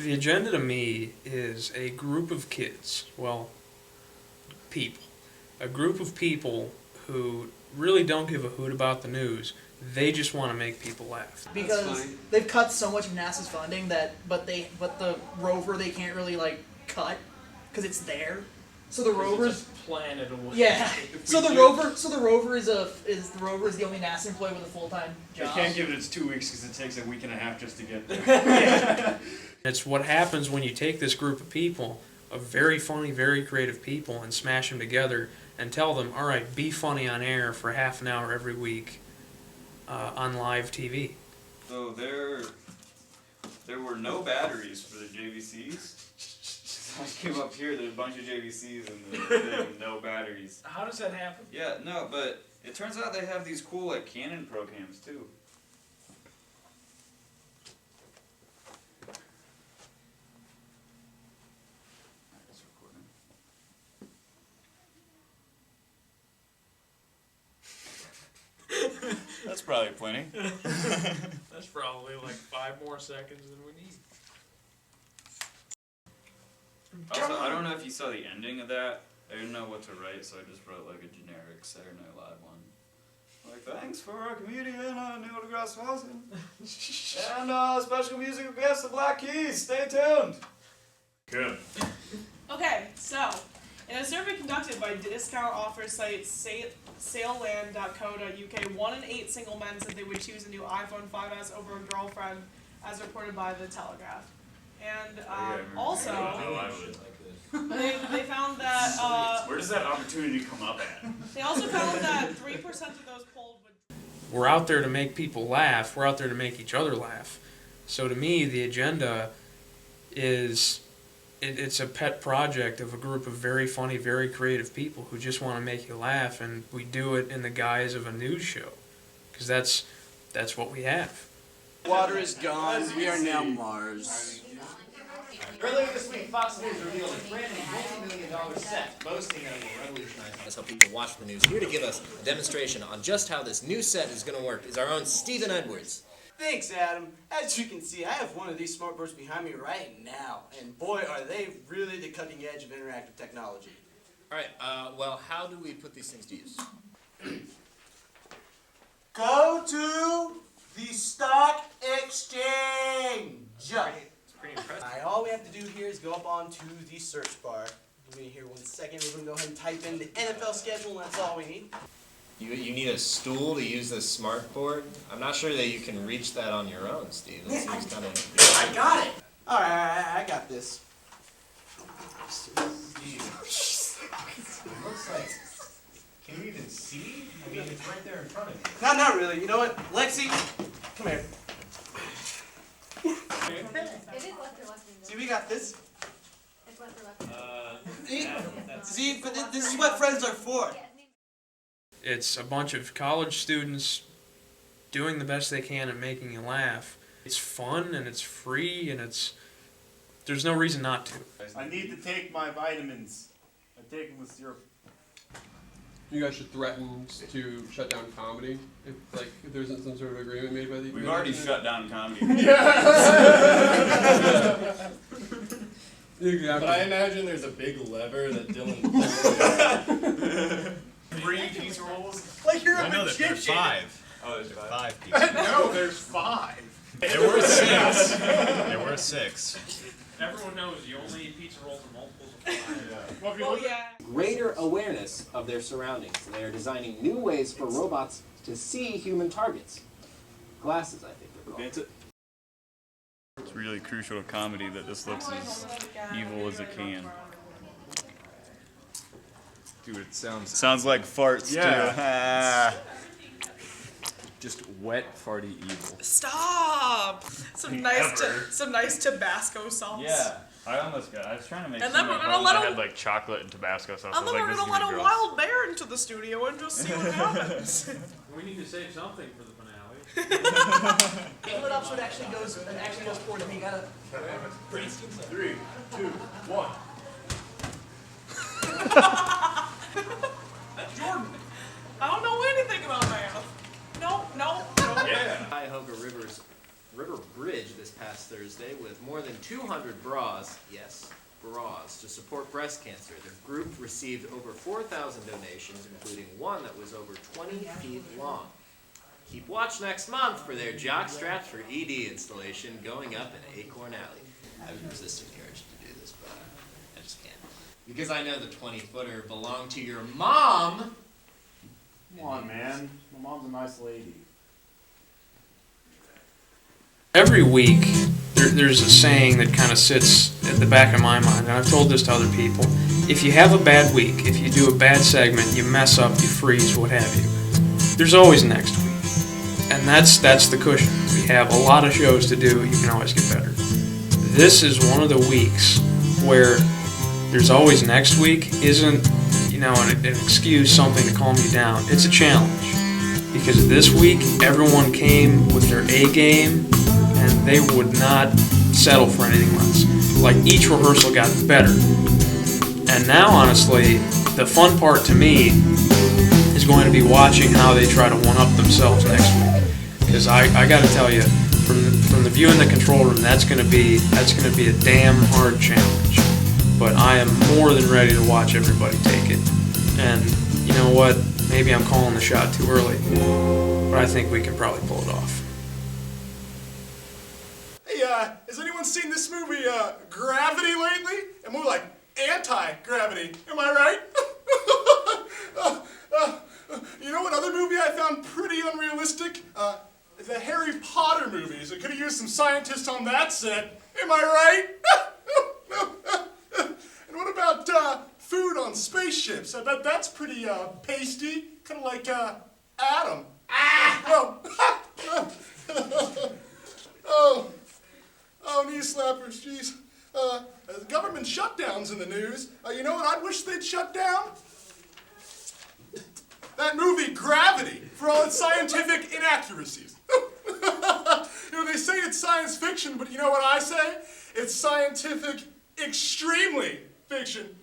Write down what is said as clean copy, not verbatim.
The agenda to me is a group of kids, well, people. A group of people who really don't give a hoot about the news. They just want to make people laugh. Because they've cut so much of NASA's funding but the rover they can't really like cut because it's there. So the rover's planet away. yeah. So the rover is the only NASA employee with a full-time job. They can't give it its 2 weeks because it takes a week and a half just to get there. It's what happens when you take this group of people, of very funny, very creative people, and smash them together and tell them, all right, be funny on air for half an hour every week on live TV. So there were no batteries for the JVCs. I came up here, there's a bunch of JVCs and the no batteries. How does that happen? Yeah, no, but it turns out they have these cool like Canon Pro cams too. It's recording. That's probably plenty. That's probably like 5 more seconds than we need. Also, I don't know if you saw the ending of that. I didn't know what to write, so I just wrote like a generic Saturday Night Live one. Like, thanks for our comedian, Neil deGrasse Tyson. And special musical guest, the Black Keys. Stay tuned. Good. Okay, so, in a survey conducted by discount offer site saleland.co.uk, 1 in 8 single men said they would choose a new iPhone 5S over a girlfriend, as reported by The Telegraph. And also, they found that Where does that opportunity come up at? they also found that 3% of those polled would. We're out there to make people laugh. We're out there to make each other laugh. So to me, the agenda is it's a pet project of a group of very funny, very creative people who just want to make you laugh, and we do it in the guise of a news show, because that's what we have. Water is gone. We are now Mars. Earlier this week, Fox News revealed a brand new multi-million-dollar set boasting that it will revolutionize. That's how people watch the news. Here to give us a demonstration on just how this new set is going to work is our own Stephen Edwards. Thanks, Adam. As you can see, I have one of these smartboards behind me right now, and boy, are they really the cutting edge of interactive technology. All right, well, how do we put these things to use? Go to the stock exchange. Pretty impressive. Alright, all we have to do here is go up onto the search bar. Give me here 1 second. We're going to go ahead and type in the NFL schedule, and that's all we need. You need a stool to use this smart board? I'm not sure that you can reach that on your own, Steve. It seems kind of... I got it! Alright, I got this. Looks like. Can you even see? I mean, it's right there in front of you. Not really. You know what? Lexi, come here. It is left or left. See, we got this. It's left or left. See, but this is what friends are for. It's a bunch of college students doing the best they can at making you laugh. It's fun and it's free and there's no reason not to. I need to take my vitamins. I take them with syrup. You guys should threaten to shut down comedy if there isn't some sort of agreement made by the. We've already shut down comedy. Exactly. But I imagine there's a big lever that Dylan. 3 pizza rolls. Like you're a I know that there's magician. 5. Oh, there's 5. No, there's 5. There were 6. There were 6. Everyone knows you only eat pizza rolls in multiples of 5. Well, yeah. Greater awareness of their surroundings. They are designing new ways for robots to see human targets. Glasses, I think they're called. It's really crucial to comedy that this looks as evil as it can. Dude, it Sounds like farts Yeah. too. just wet, farty evil. Stop! Some nice Tabasco sauce. Yeah, I was trying to make. And then we're gonna let had like chocolate and Tabasco sauce. And then we're gonna let a wild bear into the studio and just see what happens. We need to save something for the finale. Pull it up so it actually goes forward. You gotta. 3, 2, 1. Jordan, I don't know anything about math. No. Yeah. Cuyahoga River Bridge this past Thursday with more than 200 bras, yes, bras, to support breast cancer. Their group received over 4,000 donations, including one that was over 20 feet long. Keep watch next month for their jock straps for ED installation going up in Acorn Alley. I would resist the urge to do this, but I just can't. Because I know the 20-footer belonged to your mom. Come on, man. My mom's a nice lady. Every week, there's a saying that kind of sits at the back of my mind, and I've told this to other people. If you have a bad week, if you do a bad segment, you mess up, you freeze, what have you, there's always next week. And that's the cushion. We have a lot of shows to do, you can always get better. This is one of the weeks where there's always next week isn't, an excuse, something to calm you down. It's a challenge. Because this week, everyone came with their A game, and they would not settle for anything less. Like, each rehearsal got better. And now, honestly, the fun part to me is going to be watching how they try to one-up themselves next week. Because I got to tell you, from the view in the control room, that's going to be a damn hard challenge. But I am more than ready to watch everybody take it. And you know what? Maybe I'm calling the shot too early, but I think we can probably pull it off. Hey, has anyone seen this movie, Gravity lately? A movie like Anti-Gravity, am I right? You know what other movie I found pretty unrealistic? The Harry Potter movies. I could have used some scientists on that set, am I right? And what about, food on spaceships? I bet that's pretty, pasty, kind of like, Adam. Oh, knee slappers, jeez. The government shutdowns in the news. You know what I wish they'd shut down? That movie, Gravity, for all its scientific inaccuracies. They say it's science fiction, but you know what I say? It's scientific extremely fiction.